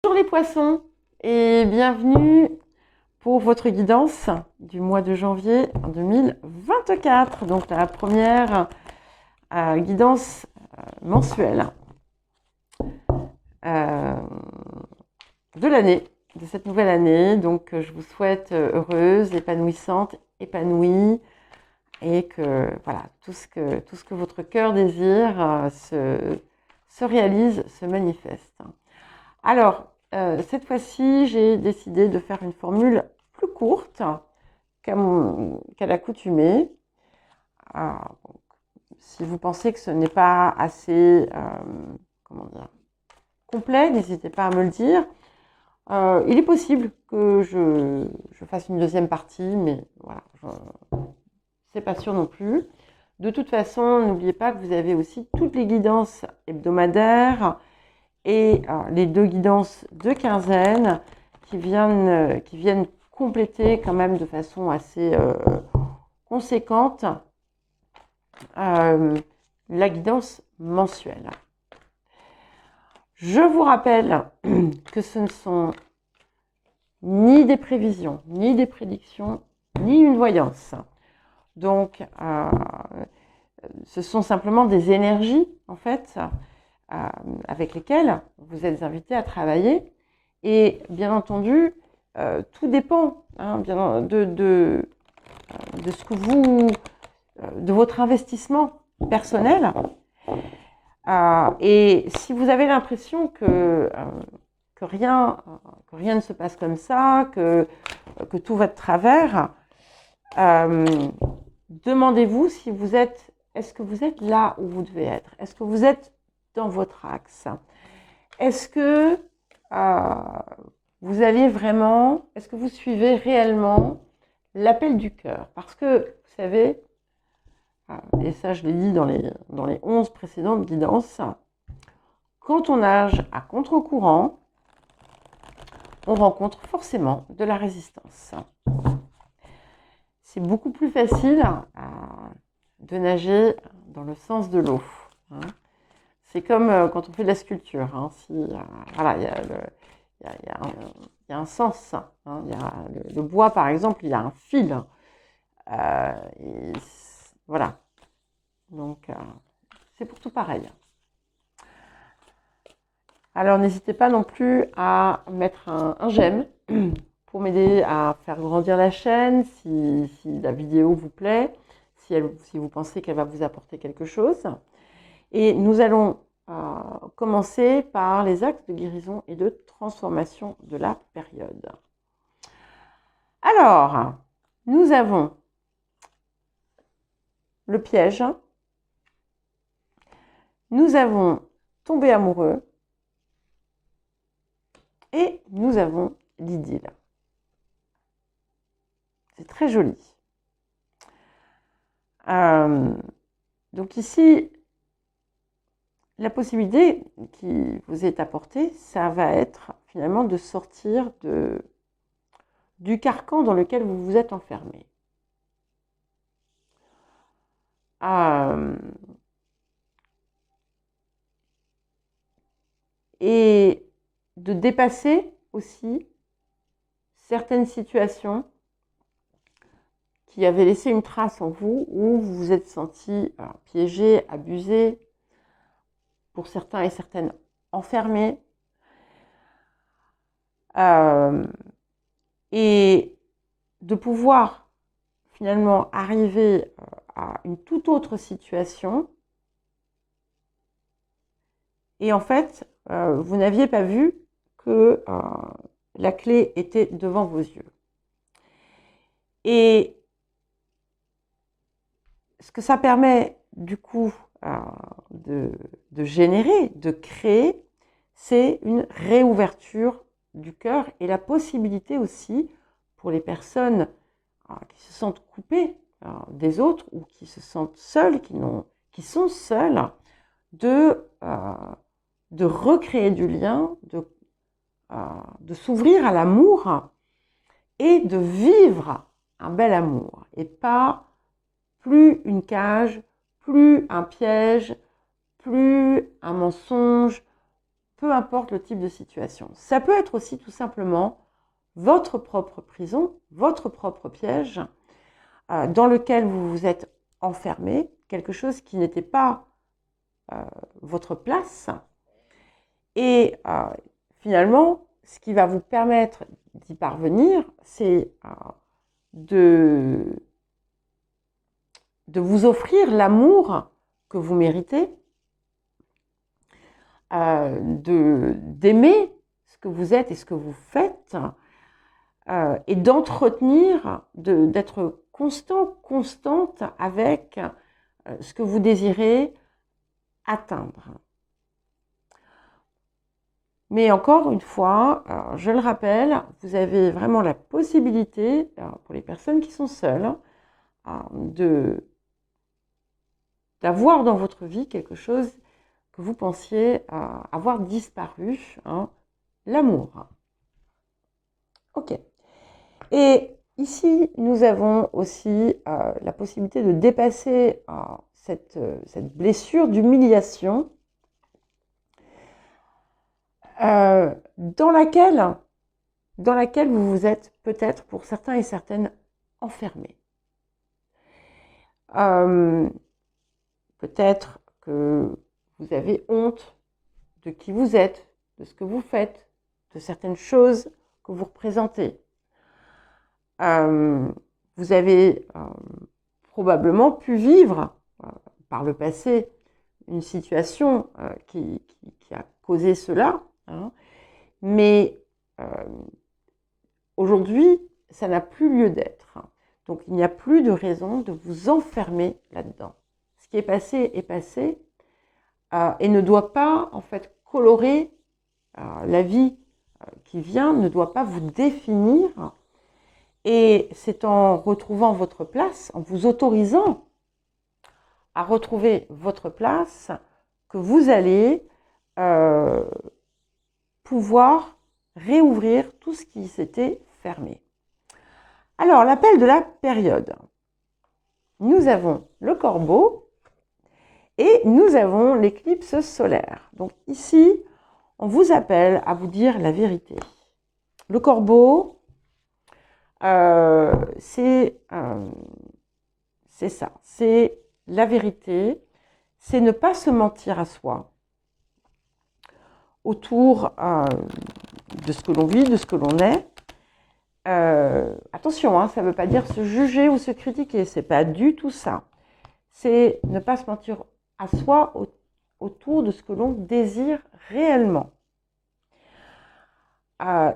Bonjour les poissons et bienvenue pour votre guidance du mois de janvier 2024. Donc la première guidance mensuelle de l'année, de cette nouvelle année. Donc je vous souhaite heureuse, épanouissante, épanouie et que voilà, tout ce que votre cœur désire se réalise, se manifeste. Alors, cette fois-ci, j'ai décidé de faire une formule plus courte qu'à l'accoutumée. Donc, si vous pensez que ce n'est pas assez comment dire, complet, n'hésitez pas à me le dire. Il est possible que je fasse une deuxième partie, mais voilà, c'est pas sûr non plus. De toute façon, n'oubliez pas que vous avez aussi toutes les guidances hebdomadaires et les deux guidances de quinzaine qui viennent compléter quand même de façon assez conséquente la guidance mensuelle. Je vous rappelle que ce ne sont ni des prévisions, ni des prédictions, ni une voyance. Donc, ce sont simplement des énergies, en fait, avec lesquelles vous êtes invité à travailler. Et bien entendu, tout dépend de ce que de votre investissement personnel. Et si vous avez l'impression que rien ne se passe comme ça, que tout va de travers, demandez-vous si est-ce que vous êtes là où vous devez être? Est-ce que vous êtes dans votre axe? Est-ce que est-ce que vous suivez réellement l'appel du cœur? Parce que, vous savez, et ça je l'ai dit dans les 11 précédentes guidances, quand on nage à contre-courant, on rencontre forcément de la résistance. C'est beaucoup plus facile de nager dans le sens de l'eau. C'est comme quand on fait de la sculpture. Voilà, il y a un sens. Le bois, par exemple, il y a un fil. Voilà. Donc, c'est pour tout pareil. Alors, n'hésitez pas non plus à mettre un j'aime pour m'aider à faire grandir la chaîne si la vidéo vous plaît, si vous pensez qu'elle va vous apporter quelque chose. Et nous allons commencer par les axes de guérison et de transformation de la période. Alors, nous avons le piège, nous avons tombé amoureux et nous avons l'idylle. C'est très joli. Donc ici, la possibilité qui vous est apportée, ça va être finalement de sortir du carcan dans lequel vous vous êtes enfermé. Et de dépasser aussi certaines situations qui avaient laissé une trace en vous, où vous vous êtes senti piégé, abusé, pour certains et certaines enfermés. Et de pouvoir finalement arriver à une toute autre situation. Et en fait, vous n'aviez pas vu que la clé était devant vos yeux. Et ce que ça permet du coup de générer, de créer, c'est une réouverture du cœur et la possibilité aussi pour les personnes qui se sentent coupées des autres ou qui se sentent seules, qui sont seules, de recréer du lien, de s'ouvrir à l'amour et de vivre un bel amour et pas plus une cage, plus un piège, plus un mensonge, peu importe le type de situation. Ça peut être aussi tout simplement votre propre prison, votre propre piège dans lequel vous vous êtes enfermé, quelque chose qui n'était pas votre place. Et finalement, ce qui va vous permettre d'y parvenir, c'est de vous offrir l'amour que vous méritez, d'aimer ce que vous êtes et ce que vous faites, et d'entretenir, d'être constante avec ce que vous désirez atteindre. Mais encore une fois, je le rappelle, vous avez vraiment la possibilité, pour les personnes qui sont seules, d'avoir dans votre vie quelque chose que vous pensiez avoir disparu, l'amour. Ok. Et ici, nous avons aussi la possibilité de dépasser cette blessure d'humiliation dans laquelle vous vous êtes peut-être, pour certains et certaines, enfermés. Peut-être que vous avez honte de qui vous êtes, de ce que vous faites, de certaines choses que vous représentez. Vous avez probablement pu vivre par le passé une situation qui a causé cela, mais aujourd'hui, ça n'a plus lieu d'être. Donc, il n'y a plus de raison de vous enfermer là-dedans. Ce qui est passé et ne doit pas, en fait, colorer la vie qui vient, ne doit pas vous définir. Et c'est en retrouvant votre place, en vous autorisant à retrouver votre place, que vous allez pouvoir réouvrir tout ce qui s'était fermé. Alors, l'appel de la période. Nous avons le Corbeau et nous avons l'éclipse solaire. Donc ici, on vous appelle à vous dire la vérité. Le Corbeau, c'est ça, c'est la vérité, c'est ne pas se mentir à soi autour de ce que l'on vit, de ce que l'on est. Attention, ça ne veut pas dire se juger ou se critiquer, c'est pas du tout ça. C'est ne pas se mentir à soi autour de ce que l'on désire réellement.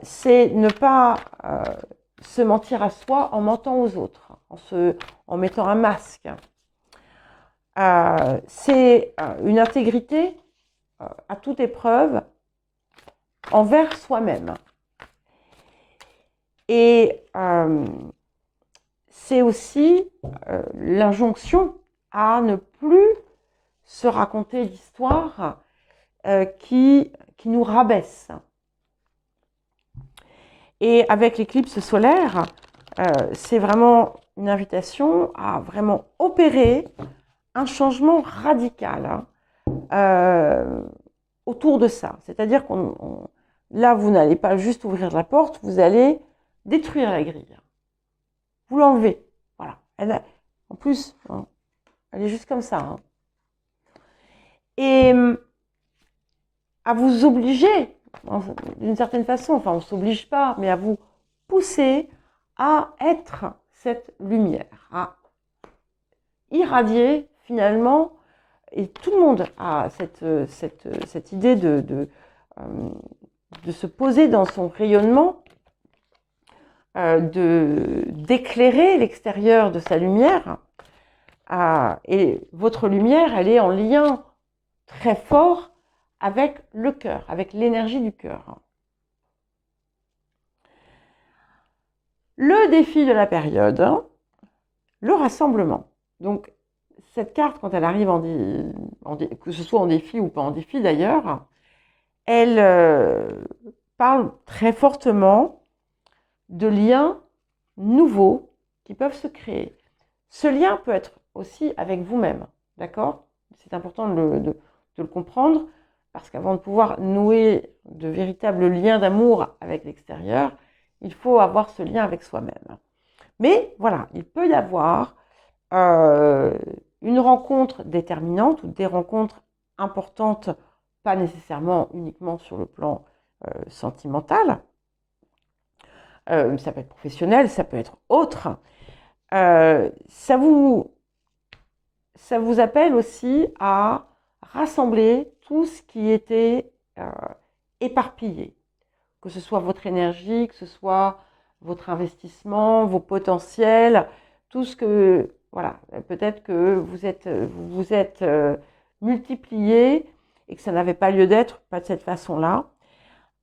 C'est ne pas se mentir à soi en mentant aux autres, en mettant un masque. C'est une intégrité à toute épreuve envers soi-même. Et c'est aussi l'injonction à ne plus se raconter d'histoires qui nous rabaissent. Et avec l'éclipse solaire, c'est vraiment une invitation à vraiment opérer un changement radical autour de ça. C'est-à-dire là, vous n'allez pas juste ouvrir la porte, vous allez détruire la grille. Vous l'enlevez. Voilà. En plus, elle est juste comme ça. Et à vous obliger, d'une certaine façon, enfin on ne s'oblige pas, mais à vous pousser à être cette lumière, à irradier finalement, et tout le monde a cette idée de se poser dans son rayonnement, d'éclairer l'extérieur de sa lumière, et votre lumière, elle est en lien très fort avec le cœur, avec l'énergie du cœur. Le défi de la période, le rassemblement. Donc, cette carte, quand elle arrive que ce soit en défi ou pas en défi d'ailleurs, elle parle très fortement de liens nouveaux qui peuvent se créer. Ce lien peut être aussi avec vous-même, d'accord ? C'est important de le comprendre. parce qu'avant de pouvoir nouer de véritables liens d'amour avec l'extérieur, il faut avoir ce lien avec soi-même. Mais voilà, il peut y avoir une rencontre déterminante ou des rencontres importantes, pas nécessairement uniquement sur le plan sentimental. Ça peut être professionnel, ça peut être autre. Ça vous appelle aussi à rassembler tout ce qui était éparpillé, que ce soit votre énergie, que ce soit votre investissement, vos potentiels, tout ce que, voilà, peut-être que vous êtes multiplié et que ça n'avait pas lieu d'être, pas de cette façon-là.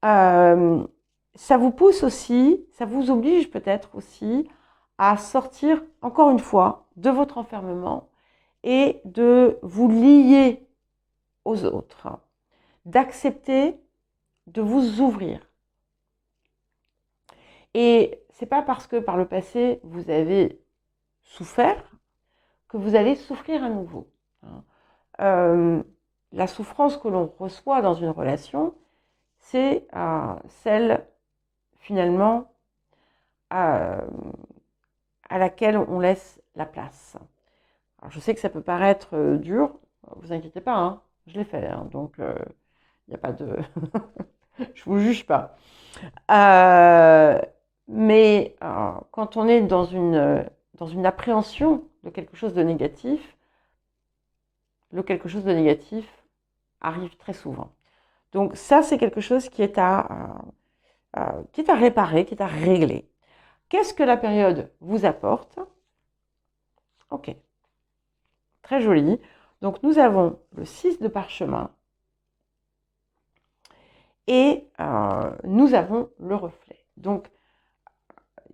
Ça vous pousse aussi, ça vous oblige peut-être aussi à sortir, encore une fois, de votre enfermement et de vous lier aux autres, d'accepter de vous ouvrir. Et c'est pas parce que par le passé vous avez souffert que vous allez souffrir à nouveau. La souffrance que l'on reçoit dans une relation, c'est celle finalement à laquelle on laisse la place. Alors, je sais que ça peut paraître dur, vous inquiétez pas, hein, je l'ai fait, hein, donc il n'y a pas de... je vous juge pas. Mais quand on est dans une appréhension de quelque chose de négatif, le quelque chose de négatif arrive très souvent. Donc ça, c'est quelque chose qui est à réparer, qui est à régler. Qu'est-ce que la période vous apporte? Ok, très joli. Donc nous avons le 6 de parchemin et nous avons le reflet. Donc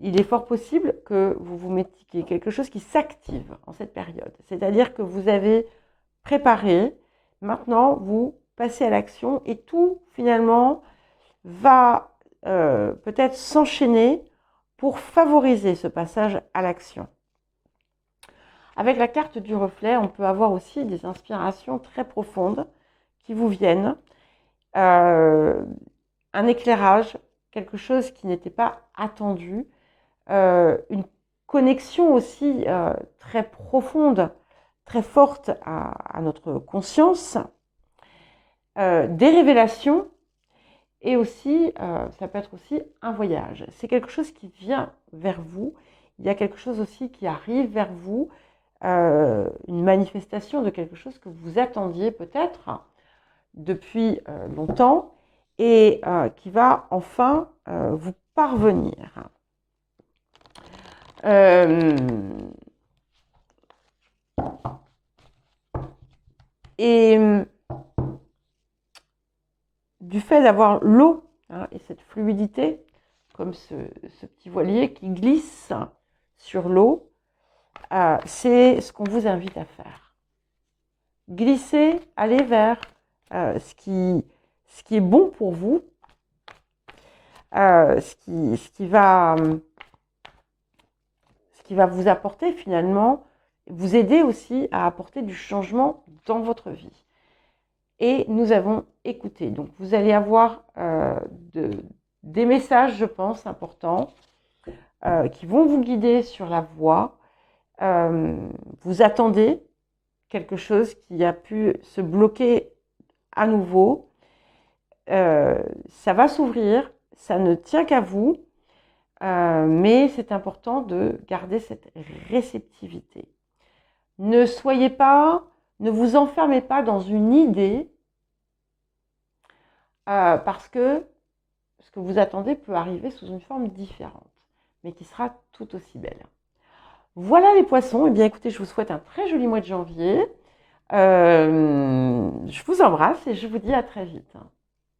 il est fort possible que vous vous mettiez quelque chose qui s'active en cette période. C'est-à-dire que vous avez préparé, maintenant vous passez à l'action et tout finalement va peut-être s'enchaîner pour favoriser ce passage à l'action. Avec la carte du reflet, on peut avoir aussi des inspirations très profondes qui vous viennent, un éclairage, quelque chose qui n'était pas attendu, une connexion aussi très profonde, très forte à notre conscience, des révélations et aussi, ça peut être aussi un voyage. C'est quelque chose qui vient vers vous, il y a quelque chose aussi qui arrive vers vous, une manifestation de quelque chose que vous attendiez peut-être depuis longtemps et qui va enfin vous parvenir. Et du fait d'avoir l'eau et cette fluidité, comme ce petit voilier qui glisse sur l'eau, c'est ce qu'on vous invite à faire. Glisser, aller vers ce qui est bon pour vous, ce qui va vous apporter finalement, vous aider aussi à apporter du changement dans votre vie. Et nous avons écouté. Donc vous allez avoir des messages, je pense, importants, qui vont vous guider sur la voie. Vous attendez quelque chose qui a pu se bloquer à nouveau. Ça va s'ouvrir, ça ne tient qu'à vous, mais c'est important de garder cette réceptivité. Ne vous enfermez pas dans une idée, parce que ce que vous attendez peut arriver sous une forme différente, mais qui sera tout aussi belle. Voilà les poissons, eh bien écoutez, je vous souhaite un très joli mois de janvier. Je vous embrasse et je vous dis à très vite.